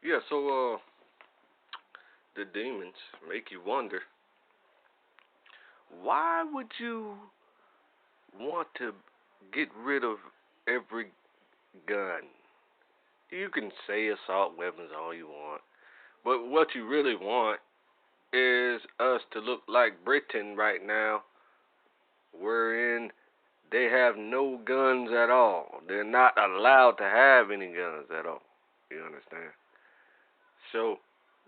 Yeah, so the demons make you wonder, why would you want to get rid of every gun? You can say assault weapons all you want, but what you really want is us to look like Britain right now, wherein they have no guns at all. They're not allowed to have any guns at all. You understand? So,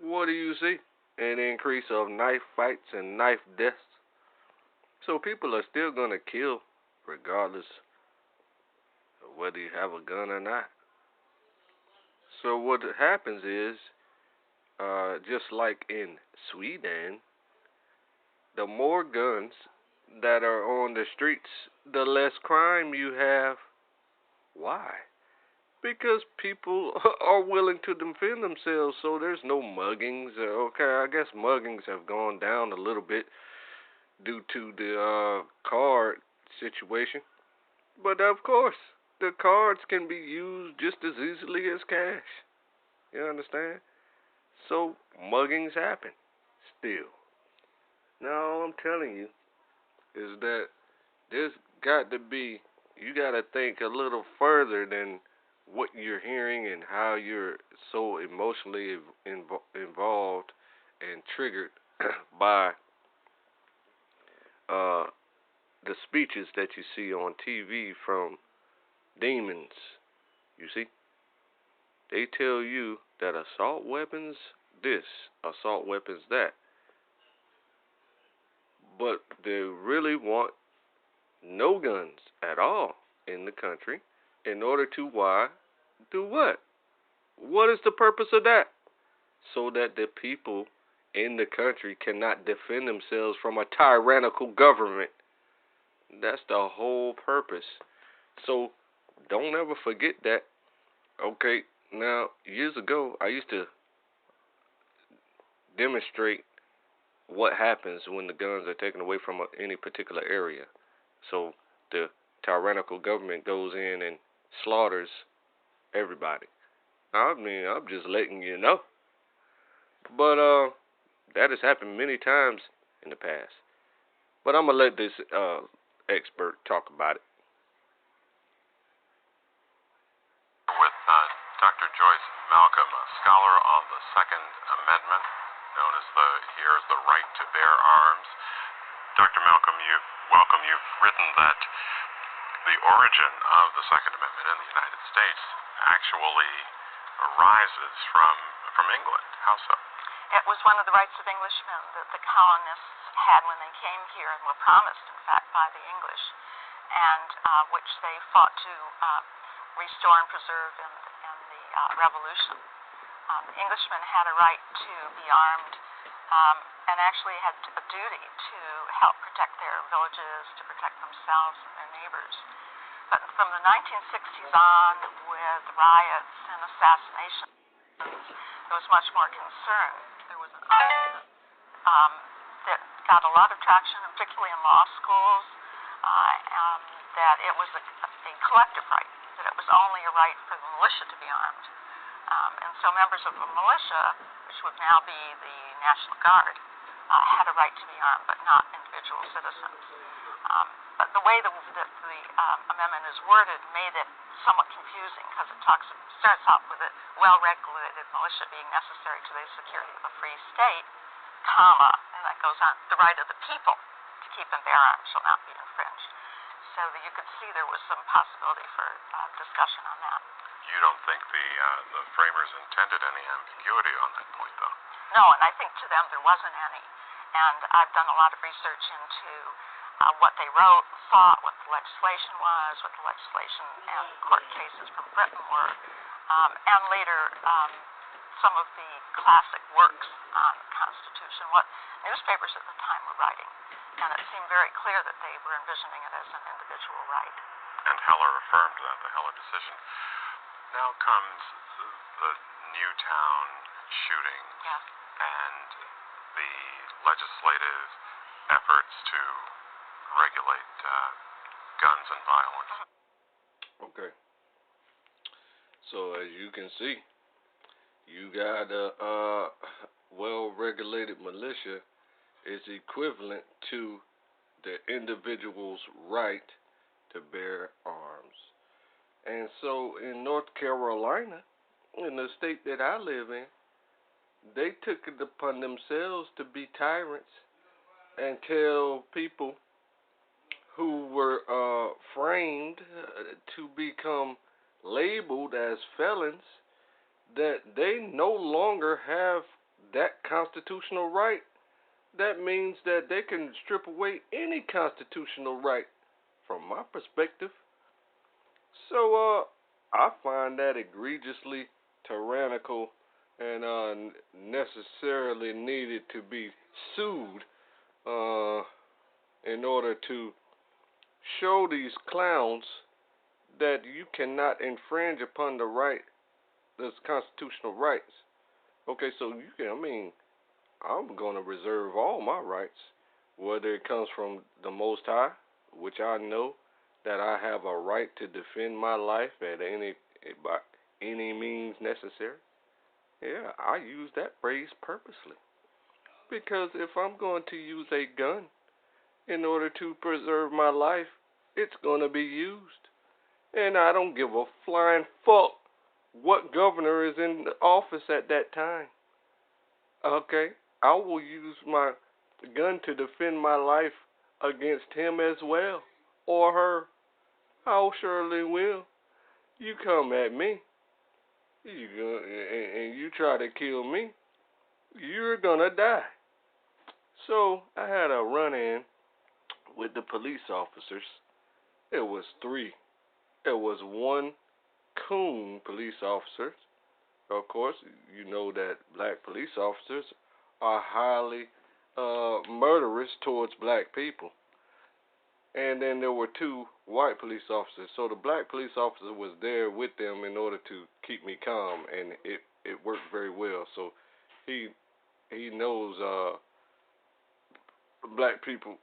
what do you see? An increase of knife fights and knife deaths. So people are still gonna kill regardless of whether you have a gun or not. So what happens is, just like in Sweden, the more guns that are on the streets, the less crime you have. Why? Because people are willing to defend themselves, so there's no muggings. Okay, I guess muggings have gone down a little bit due to the card situation. But of course, the cards can be used just as easily as cash. You understand? So muggings happen still. Now all I'm telling you is that there's got to be, you got to think a little further than what you're hearing and how you're so emotionally involved and triggered by uh, the speeches that you see on TV from demons. You see, they tell you that assault weapons this, assault weapons that, but they really want no guns at all in the country in order to why? Do what? What is the purpose of that? So that the people in the country cannot defend themselves from a tyrannical government. That's the whole purpose. So don't ever forget that. Okay, now years ago I used to demonstrate what happens when the guns are taken away from any particular area. So the tyrannical government goes in and slaughters everybody. I mean, I'm just letting you know. But that has happened many times in the past. But I'm gonna let this expert talk about it. With Dr. Joyce Malcolm, a scholar on the Second Amendment, known as the right to bear arms. Dr. Malcolm, you've written that the origin of the Second Amendment in the United States actually arises from England. How so? It was one of the rights of Englishmen that the colonists had when they came here and were promised, in fact, by the English, and which they fought to restore and preserve in the Revolution. The Englishmen had a right to be armed and actually had a duty to help protect their villages, to protect themselves and their neighbors. But from the 1960s on, with riots and assassinations, there was much more concern. There was an argument that got a lot of traction, particularly in law schools, that it was a collective right, that it was only a right for the militia to be armed. And so members of the militia, which would now be the National Guard, had a right to be armed, but not individual citizens. But the way the amendment is worded made it somewhat confusing because it starts off with a well-regulated militia being necessary to the security of a free state, comma, and that goes on, the right of the people to keep and bear arms shall not be infringed. So that you could see there was some possibility for discussion on that. You don't think the framers intended any ambiguity on that point, though? No, and I think to them there wasn't any. And I've done a lot of research into what they wrote, thought, what the legislation was, what the legislation and court cases from Britain were, and later some of the classic works on the Constitution, what newspapers at the time were writing. And it seemed very clear that they were envisioning it as an individual right. And Heller affirmed that, the Heller decision. Now comes the Newtown shooting. Yes. And the legislative efforts to regulate guns and violence. Okay. So as you can see, You got a well-regulated militia is equivalent to the individual's right to bear arms. And so in North Carolina, in the state that I live in, they took it upon themselves to be tyrants and tell people who were framed to become labeled as felons that they no longer have that constitutional right. That means that they can strip away any constitutional right from my perspective. So I find that egregiously tyrannical and necessarily needed to be sued in order to show these clowns that you cannot infringe upon the right, those constitutional rights. Okay, so you can, I'm going to reserve all my rights, whether it comes from the Most High, which I know that I have a right to defend my life by any means necessary. Yeah, I use that phrase purposely. Because if I'm going to use a gun in order to preserve my life, it's going to be used. And I don't give a flying fuck what governor is in the office at that time. Okay? I will use my gun to defend my life against him as well, or her. I surely will. You come at me, and you try to kill me, you're gonna die. So I had a run-in with the police officers. It was three. It was one coon police officer. Of course, you know that black police officers are highly murderous towards black people. And then there were two white police officers. So the black police officer was there with them in order to keep me calm, and it worked very well. So he knows black people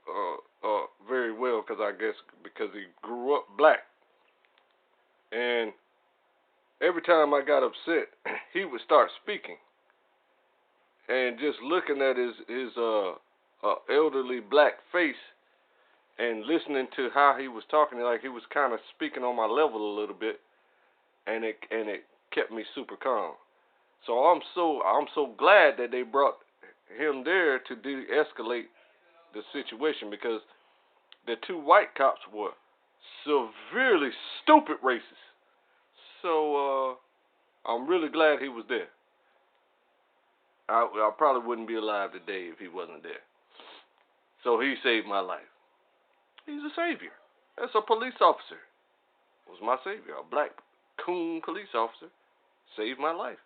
very well, because I guess because he grew up black. And every time I got upset, he would start speaking, and just looking at his elderly black face and listening to how he was talking, like he was kind of speaking on my level a little bit, and it kept me super calm. So I'm so glad that they brought him there to de-escalate the situation, because the two white cops were severely stupid racist. So I'm really glad he was there. I probably wouldn't be alive today if he wasn't there. So he saved my life. He's a savior. That's a police officer. Was my savior. A black coon police officer saved my life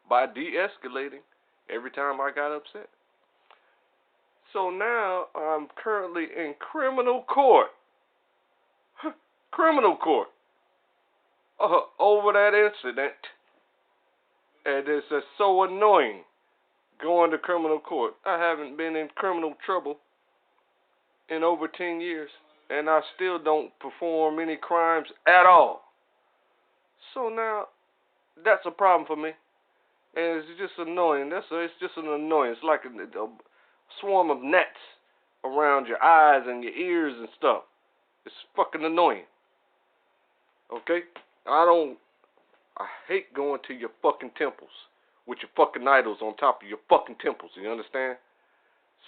by de-escalating every time I got upset. So now I'm currently in criminal court. Criminal court. Over that incident. And it's just so annoying going to criminal court. I haven't been in criminal trouble in over 10 years, and I still don't perform any crimes at all. So now, that's a problem for me, and it's just annoying. It's just an annoyance. It's like a swarm of gnats around your eyes and your ears and stuff. It's fucking annoying. Okay? I hate going to your fucking temples with your fucking idols on top of your fucking temples. You understand?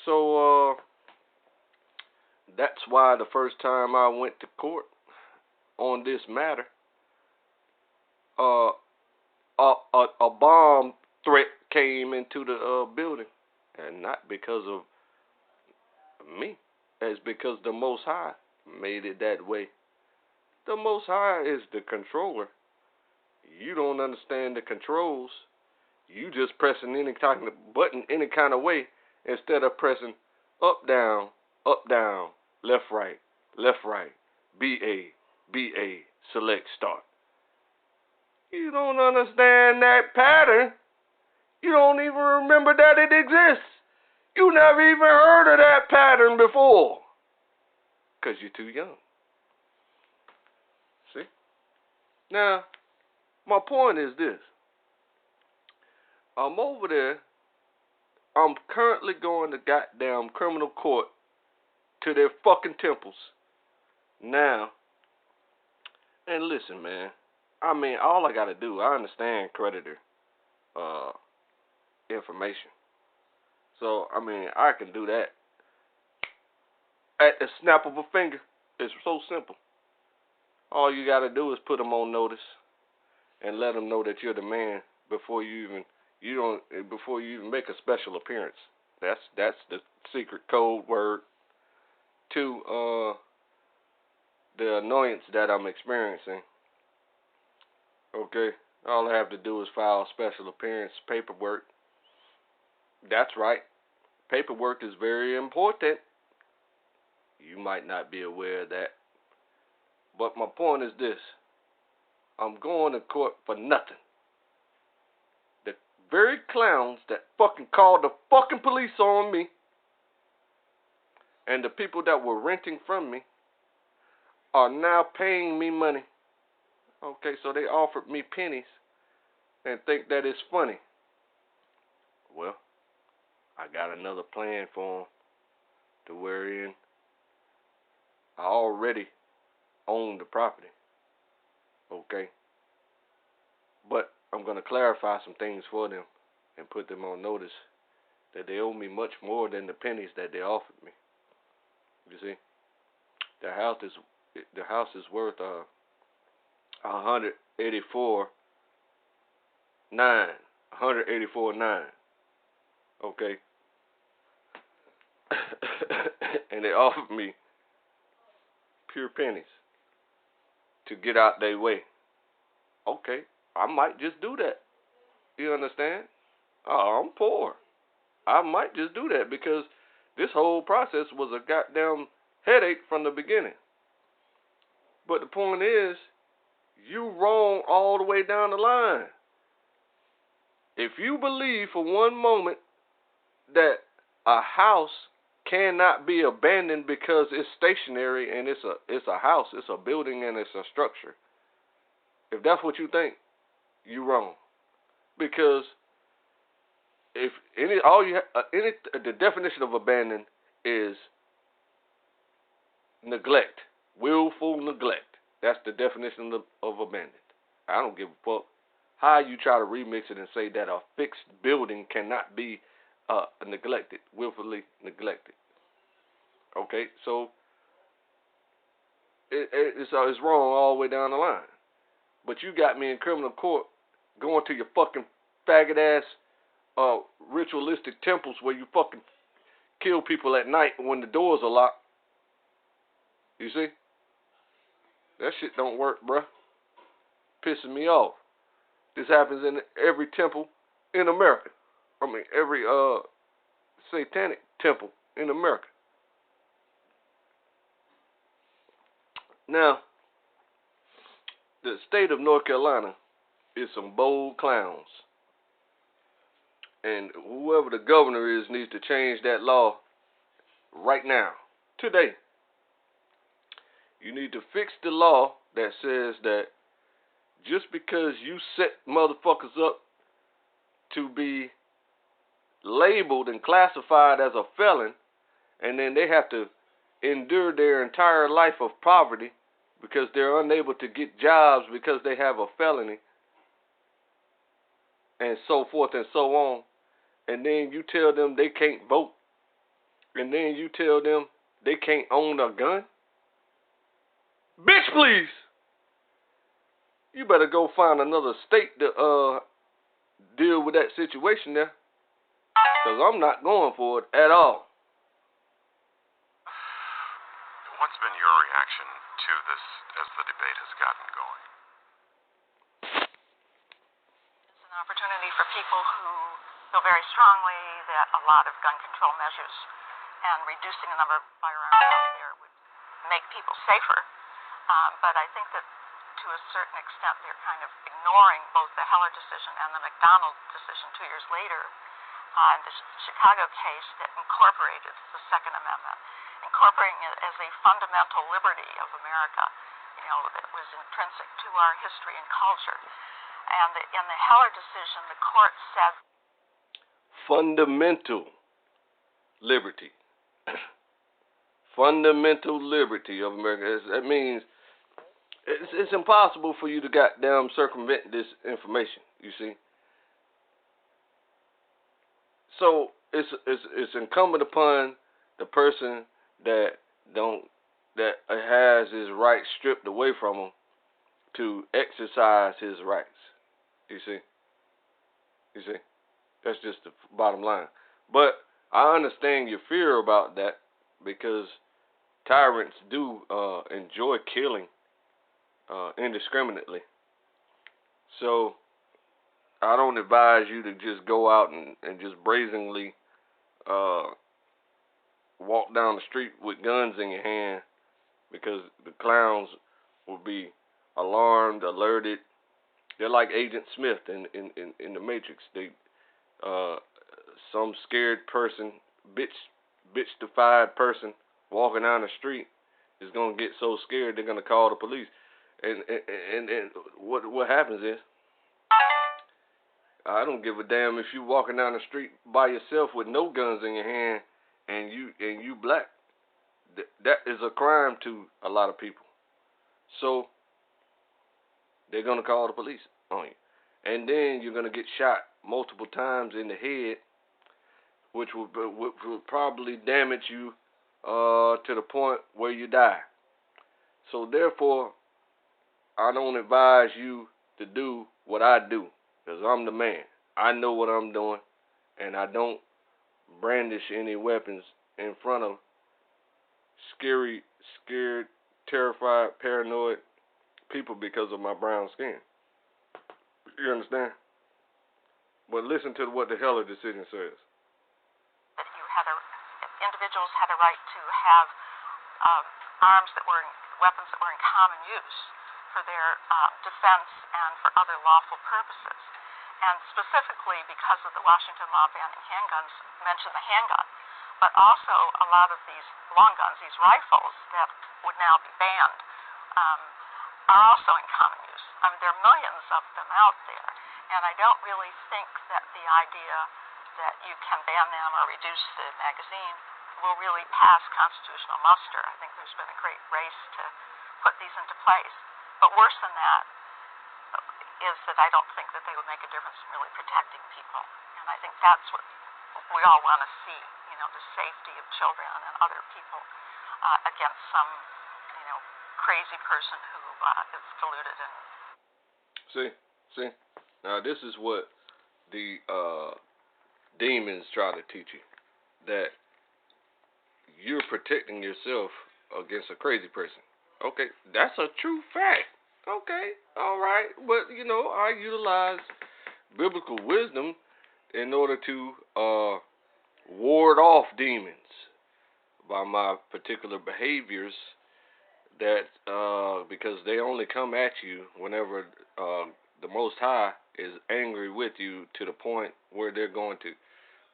So, that's why the first time I went to court on this matter, a bomb threat came into the building, and not because of me. It's because the Most High made it that way. The Most High is the controller. You don't understand the controls. You just pressing any kind of button any kind of way instead of pressing up, down, left, right, BA, select, start. You don't understand that pattern. You don't even remember that it exists. You never even heard of that pattern before. Because you're too young. See? Now, my point is this. I'm over there. I'm currently going to goddamn criminal court to their fucking temples now. And listen, man. I mean, all I gotta do, I understand creditor information. So, I mean, I can do that at the snap of a finger. It's so simple. All you gotta do is put them on notice and let them know that you're the man before you even make a special appearance. That's the secret code word to the annoyance that I'm experiencing. Okay, all I have to do is file special appearance paperwork. That's right. Paperwork is very important. You might not be aware of that. But my point is this. I'm going to court for nothing. The very clowns that fucking called the fucking police on me and the people that were renting from me are now paying me money. Okay, so they offered me pennies and think that it's funny. Well, I got another plan for them to wherein I already own the property. Okay? But I'm going to clarify some things for them and put them on notice that they owe me much more than the pennies that they offered me. You see? The house is worth $184,900. Okay? And they offered me pure pennies to get out their way. Okay, I might just do that. You understand? Oh, I'm poor. I might just do that because this whole process was a goddamn headache from the beginning. But the point is, you wrong all the way down the line. If you believe for one moment that a house cannot be abandoned because it's stationary and it's a house, it's a building and it's a structure. If that's what you think, you're wrong. Because if the definition of abandon is neglect, willful neglect. That's the definition of abandoned. I don't give a fuck how you try to remix it and say that a fixed building cannot be neglected, willfully neglected. Okay, so it's wrong all the way down the line. But you got me in criminal court going to your fucking faggot ass ritualistic temples where you fucking kill people at night when the doors are locked. You see? That shit don't work, bruh. Pissing me off. This happens in every temple in America. I mean, every satanic temple in America. Now, the state of North Carolina is some bold clowns. And whoever the governor is needs to change that law right now, today. You need to fix the law that says that just because you set motherfuckers up to be labeled and classified as a felon, and then they have to endure their entire life of poverty because they're unable to get jobs because they have a felony, and so forth and so on, and then you tell them they can't vote, and then you tell them they can't own a gun? Bitch, please! You better go find another state to deal with that situation there, because I'm not going for it at all. What's been your reaction to this as the debate has gotten going? It's an opportunity for people who feel very strongly that a lot of gun control measures and reducing the number of firearms out there would make people safer. But I think that to a certain extent they're kind of ignoring both the Heller decision and the McDonald decision 2 years later, the Chicago case that incorporated the Second Amendment, incorporating it as a fundamental liberty of America, that was intrinsic to our history and culture. And in the Heller decision, the court said fundamental liberty. Fundamental liberty of America. That means it's impossible for you to goddamn circumvent this information. You see. So it's incumbent upon the person that has his rights stripped away from him to exercise his rights. You see. That's just the bottom line. But I understand your fear about that because tyrants do enjoy killing indiscriminately. So I don't advise you to just go out and just brazenly walk down the street with guns in your hand, because the clowns will be alarmed, alerted. They're like Agent Smith in the Matrix. They some scared person, bitch-defied person walking down the street is gonna get so scared they're gonna call the police. And what happens is, I don't give a damn if you walking down the street by yourself with no guns in your hand and you black. That is a crime to a lot of people. So they're gonna call the police on you, and then you're gonna get shot multiple times in the head, which will probably damage you to the point where you die. So therefore, I don't advise you to do what I do, because I'm the man. I know what I'm doing, and I don't brandish any weapons in front of scared, terrified, paranoid people because of my brown skin. You understand? But listen to what the Heller decision says. Individuals had a right to have weapons that were in common use for their defense and for other lawful purposes. And specifically because of the Washington law banning handguns, mention the handgun, but also a lot of these long guns, these rifles that would now be banned, are also in common use. I mean, there are millions of them out there, and I don't really think that the idea that you can ban them or reduce the magazine will really pass constitutional muster. I think there's been a great race to put these into place. But worse than that is that I don't think that they would make a difference in really protecting people. And I think that's what we all want to see, the safety of children and other people against some, crazy person who is deluded. See? Now this is what the demons try to teach you, that you're protecting yourself against a crazy person. Okay, that's a true fact. Okay, all right. But, I utilize biblical wisdom in order to ward off demons by my particular behaviors, that because they only come at you whenever the Most High is angry with you to the point where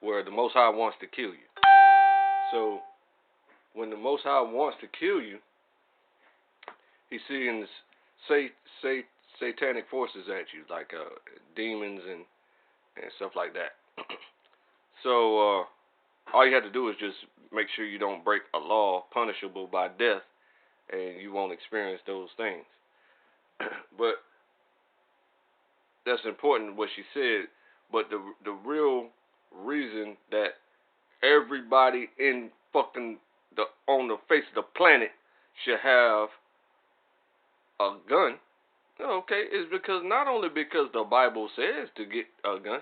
where the Most High wants to kill you. So when the Most High wants to kill you, He sends satanic forces at you, like demons and stuff like that. So all you have to do is just make sure you don't break a law punishable by death, and you won't experience those things. But that's important what she said. But the real reason that everybody in on the face of the planet should have a gun, okay, is because not only because the Bible says to get a gun,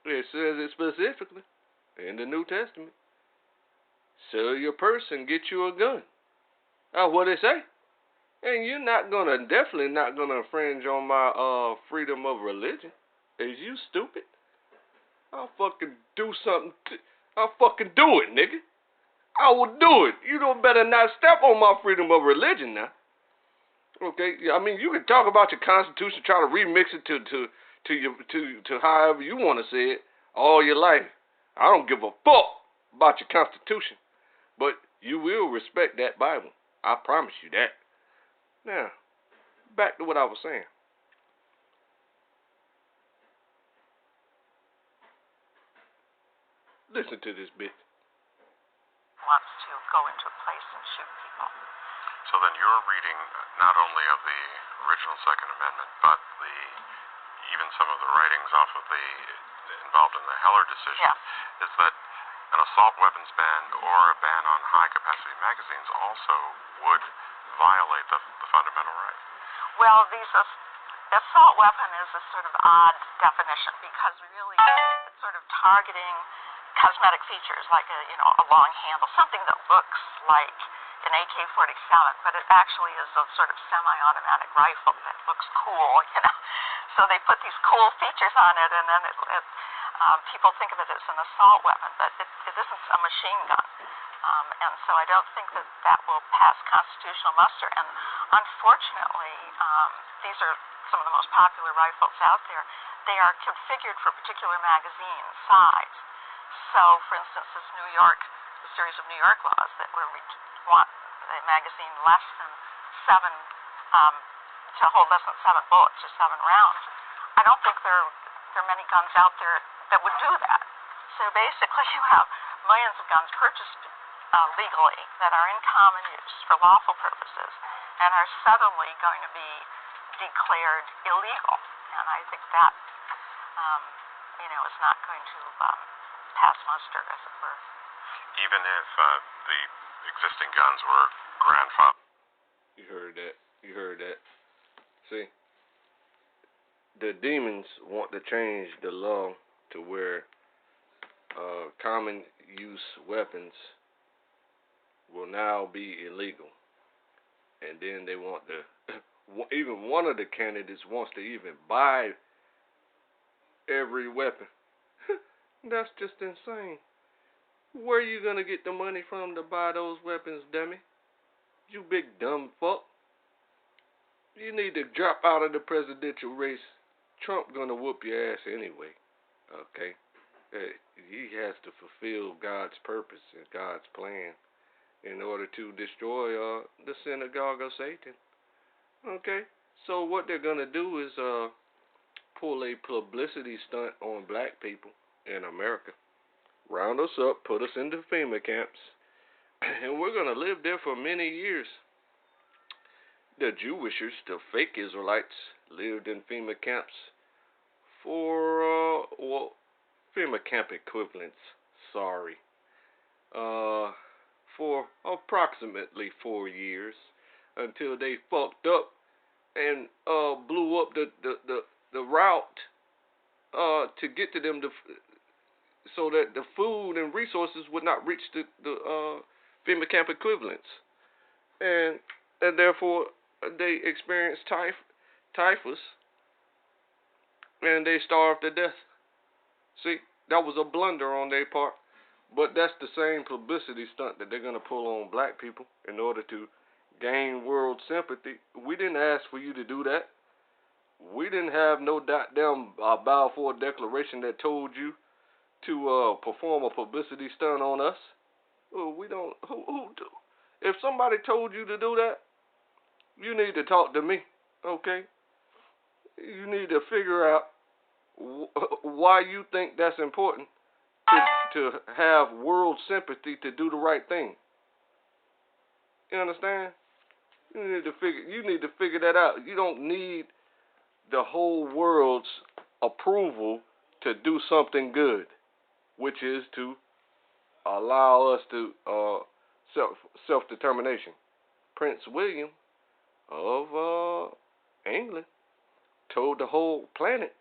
it says it specifically in the New Testament. Sell your purse and get you a gun. That's what it say. And you're definitely not gonna infringe on my freedom of religion. Is you stupid? I'll fucking do something. I'll fucking do it, nigga. I will do it. You don't better not step on my freedom of religion now. Okay, I mean, you can talk about your Constitution, try to remix it to however you want to say it all your life. I don't give a fuck about your Constitution, but you will respect that Bible. I promise you that. Now, back to what I was saying. Listen to this bitch. Wants to go into a place and shoot people. So then you're reading not only of the original Second Amendment, but even some of the writings off of the involved in the Heller decision. Yeah. Is that an assault weapons ban or a ban on high-capacity magazines also would violate the fundamental right? Well, assault weapon is a sort of odd definition because really it's sort of targeting cosmetic features like a long handle, something that looks like an AK-47, but it actually is a sort of semi-automatic rifle that looks cool. So they put these cool features on it, and then people think of it as an assault weapon, but it isn't a machine gun. And so I don't think that will pass constitutional muster. And unfortunately, these are some of the most popular rifles out there. They are configured for particular magazine size. So, for instance, the series of New York laws that want a magazine less than 7, to hold less than 7 bullets or 7 rounds. I don't think there are many guns out there that would do that. So basically, you have millions of guns purchased legally that are in common use for lawful purposes and are suddenly going to be declared illegal. And I think that, is not going to pass muster, as it were. Even if the existing guns were grandfathered. You heard that. See, the demons want to change the law to where common use weapons will now be illegal. And then they want to, even one of the candidates wants to even buy every weapon. That's just insane. Where are you going to get the money from to buy those weapons, dummy? You big dumb fuck. You need to drop out of the presidential race. Trump going to whoop your ass anyway. Okay? He has to fulfill God's purpose and God's plan in order to destroy the synagogue of Satan. Okay? So what they're going to do is pull a publicity stunt on black people in America. Round us up, put us into FEMA camps, and we're going to live there for many years. The Jewishers, the fake Israelites, lived in FEMA camps for, FEMA camp equivalents, for approximately 4 years until they fucked up and blew up the route to get to them so that the food and resources would not reach the FEMA camp equivalents. And therefore, they experienced typhus, and they starved to death. See, that was a blunder on their part, but that's the same publicity stunt that they're going to pull on black people in order to gain world sympathy. We didn't ask for you to do that. We didn't have no goddamn Balfour Declaration that told you to perform a publicity stunt on us. We don't. Who do? If somebody told you to do that, you need to talk to me, okay? You need to figure out why you think that's important to have world sympathy to do the right thing. You understand? You need to figure that out. You don't need the whole world's approval to do something good, which is to allow us to self-determination. Prince William of England told the whole planet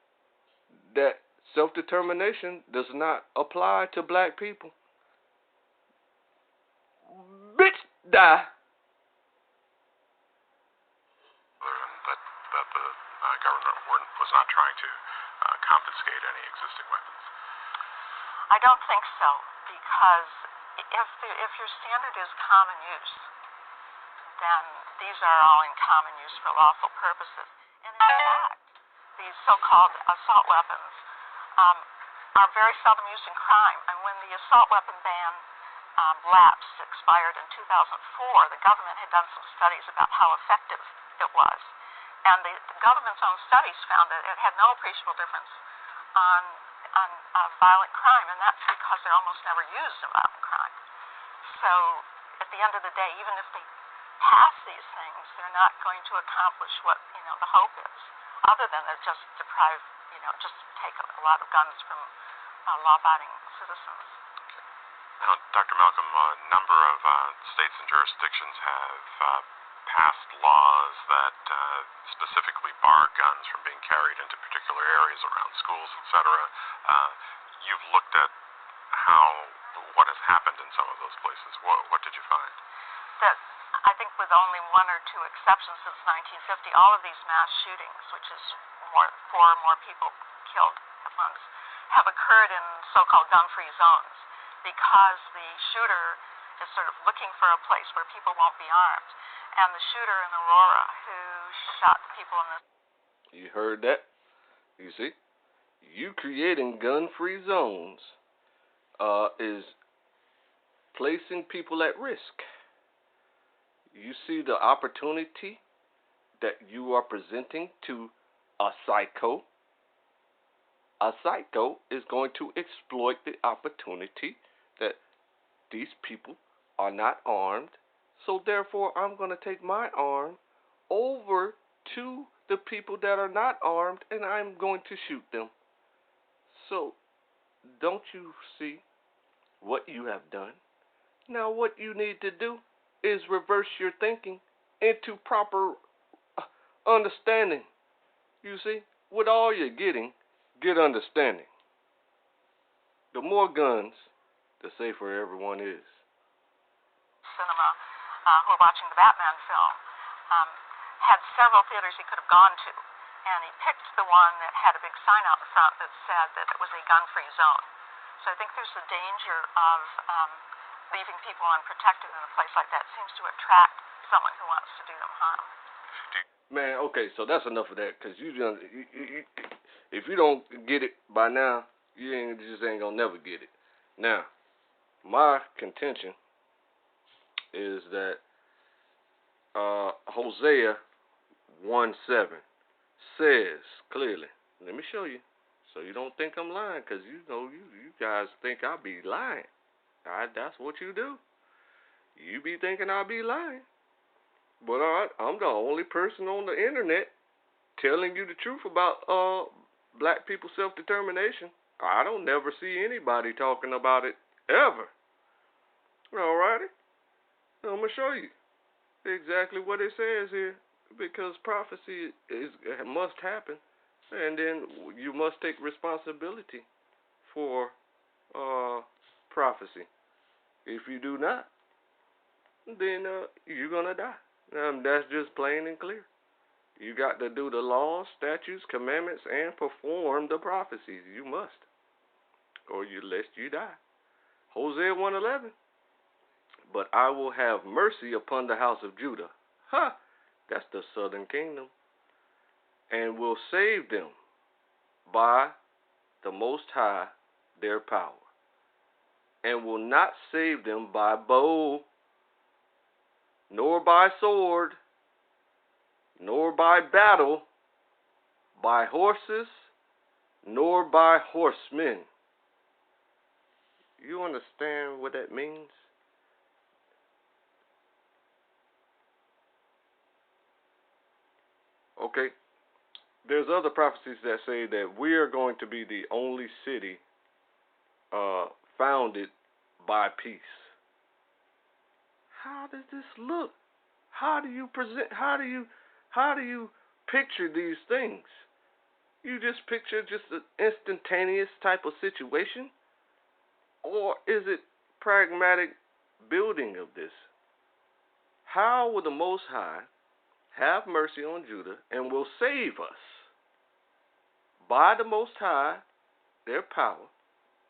that self-determination does not apply to black people. Bitch, die. That the government was not trying to confiscate any existing weapons. I don't think so, because if your standard is common use, then these are all in common use for lawful purposes. And in fact, these so-called assault weapons are very seldom used in crime. And when the assault weapon ban expired in 2004, the government had done some studies about how effective it was. And the government's own studies found that it had no appreciable difference on violent crime, and that's because they're almost never used in violent crime. So at the end of the day, even if they pass these things, they're not going to accomplish what the hope is, other than to just deprive, just take a lot of guns from law-abiding citizens. Now, Dr. Malcolm, a number of states and jurisdictions have passed laws that specifically bar guns from being carried into particular areas around schools, etc. You've looked at what has happened in some of those places. What did you find? That I think with only one or two exceptions since 1950, all of these mass shootings, which is four or more people killed at once, have occurred in so-called gun-free zones because the shooter is sort of looking for a place where people won't be armed. And the shooter in Aurora who shot the people in this... You heard that? You see? You creating gun-free zones is placing people at risk. You see the opportunity that you are presenting to a psycho. A psycho is going to exploit the opportunity that these people are not armed, so therefore I'm going to take my arm over to the people that are not armed and I'm going to shoot them. So, don't you see what you have done? Now what you need to do is reverse your thinking into proper understanding. You see, with all you're getting, get understanding. The more guns, the safer everyone is. Cinema, who were watching the Batman film, had several theaters he could have gone to, and he picked the one that had a big sign out in front that said that it was a gun-free zone. So I think there's a danger of leaving people unprotected in a place like that. It seems to attract someone who wants to do them harm. Man, okay, so that's enough of that, because if you don't get it by now, you just ain't gonna never get it. Now, my contention is that Hosea 1:7 says clearly, let me show you, so you don't think I'm lying, because you guys think I be lying. That's what you do. You be thinking I be lying. But I'm the only person on the internet telling you the truth about black people's self-determination. I don't never see anybody talking about it ever. Alrighty? I'm going to show you exactly what it says here, because prophecy must happen, and then you must take responsibility for prophecy. If you do not, then you're going to die. That's just plain and clear. You got to do the laws, statutes, commandments, and perform the prophecies. You must, or lest you die. Hosea 1:11. But I will have mercy upon the house of Judah. That's the southern kingdom. And will save them by the Most High their power. And will not save them by bow, nor by sword, nor by battle, by horses, nor by horsemen. You understand what that means? Okay, there's other prophecies that say that we are going to be the only city founded by peace. How does this look? How do you picture these things? You just picture just an instantaneous type of situation? Or is it pragmatic building of this? How will the Most High have mercy on Judah and will save us by the Most High, their power,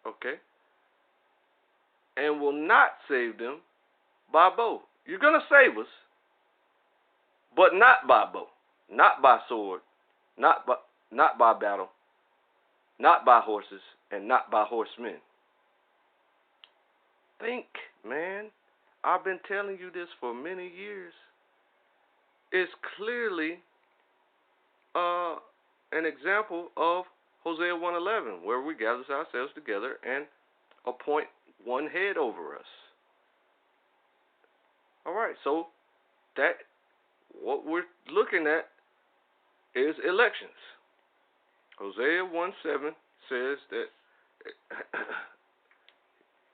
okay, and will not save them by bow? You're going to save us, but not by bow, not by sword, not by battle, not by horses, and not by horsemen. Think, man. I've been telling you this for many years. It's clearly an example of Hosea 1:11, where we gather ourselves together and appoint one head over us. All right, so that what we're looking at is elections. Hosea 1:7 says that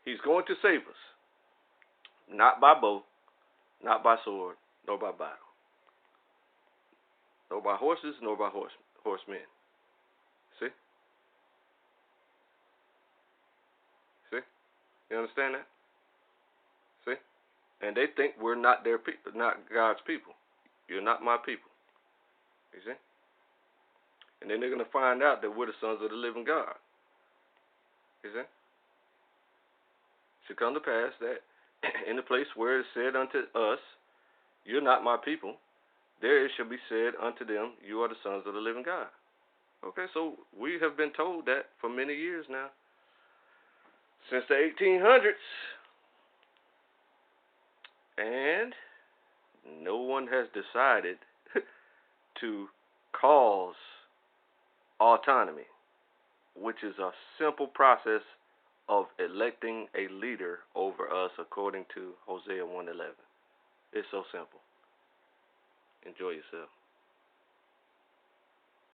he's going to save us, not by bow, not by sword, nor by battle, nor by horses, nor by horsemen. See? See? You understand that? See? And they think we're not their people, not God's people. You're not my people. You see? And then they're going to find out that we're the sons of the living God. You see? It should come to pass that in the place where it is said unto us, you're not my people, there it shall be said unto them, you are the sons of the living God. Okay, so we have been told that for many years now. Since the 1800s. And no one has decided to cause autonomy, which is a simple process of electing a leader over us according to Hosea 1:11. It's so simple. Enjoy yourself.